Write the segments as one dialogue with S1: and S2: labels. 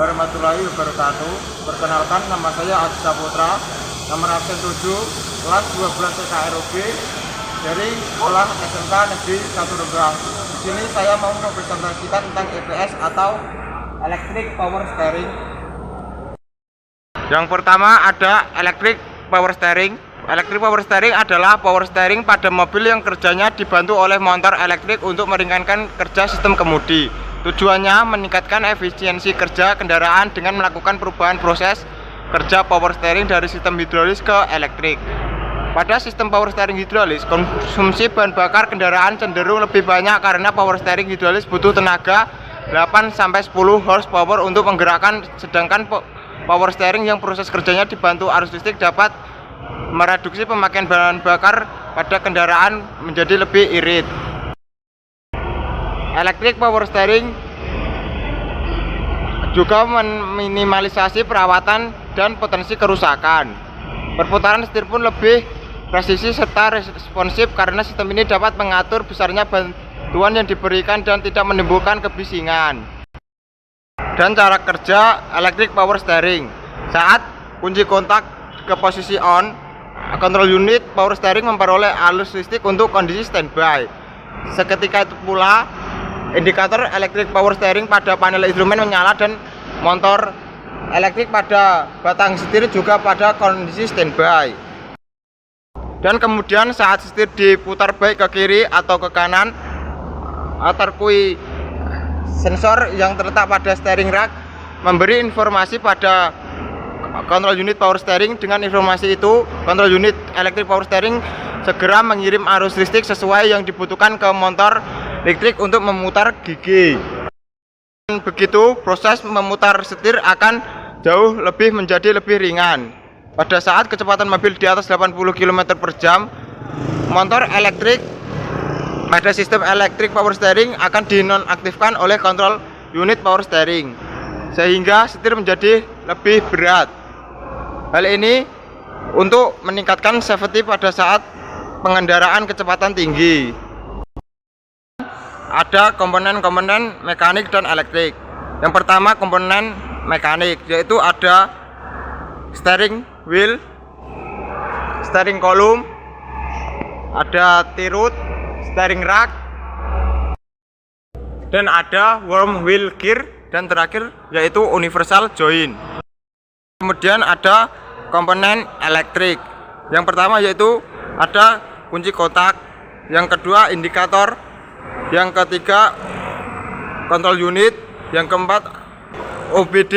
S1: warahmatullahi wabarakatuh. Perkenalkan, nama saya Aziz Saputra, nomor absen 7, kelas 12 TKROB dari Sekolah SMK Negeri 1 Rembang. Di sini saya mau mempresentasikan tentang EPS atau Electric Power Steering. Yang pertama ada Electric Power Steering. Electric Power Steering adalah power steering pada mobil yang kerjanya dibantu oleh motor elektrik untuk meringankan kerja sistem kemudi. Tujuannya meningkatkan efisiensi kerja kendaraan dengan melakukan perubahan proses kerja power steering dari sistem hidrolis ke elektrik. Pada sistem power steering hidrolis, konsumsi bahan bakar kendaraan cenderung lebih banyak karena power steering hidrolis butuh tenaga 8-10 horsepower untuk menggerakkan, sedangkan power steering yang proses kerjanya dibantu arus listrik dapat mereduksi pemakaian bahan bakar pada kendaraan menjadi lebih irit. Electric Power Steering juga meminimalisasi perawatan dan potensi kerusakan. Perputaran setir pun lebih presisi serta responsif karena sistem ini dapat mengatur besarnya bantuan yang diberikan dan tidak menimbulkan kebisingan. Dan cara kerja Electric Power Steering: saat kunci kontak ke posisi on, kontrol unit power steering memperoleh arus listrik untuk kondisi standby. Seketika itu pula indikator electric power steering pada panel instrumen menyala dan motor elektrik pada batang setir juga pada kondisi standby. Dan kemudian saat setir diputar baik ke kiri atau ke kanan, terkui sensor yang terletak pada steering rack memberi informasi pada kontrol unit power steering. Dengan informasi itu, kontrol unit electric power steering segera mengirim arus listrik sesuai yang dibutuhkan ke motor listrik untuk memutar gigi. Dan begitu, proses memutar setir akan jauh menjadi lebih ringan. Pada saat kecepatan mobil di atas 80 km/jam, motor elektrik pada sistem electric power steering akan dinonaktifkan oleh kontrol unit power steering, sehingga setir menjadi lebih berat. Hal ini untuk meningkatkan safety pada saat pengendaraan kecepatan tinggi. Ada komponen-komponen mekanik dan elektrik. Yang pertama komponen mekanik, yaitu ada steering wheel, steering column, ada tirut, steering rack, dan ada worm wheel gear, dan terakhir yaitu universal joint. Kemudian ada komponen elektrik. Yang pertama yaitu ada kunci kontak, yang kedua indikator, yang ketiga kontrol unit, yang keempat OBD.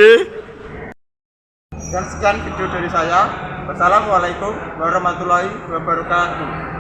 S1: Dan sekian video dari saya. Wassalamualaikum warahmatullahi wabarakatuh.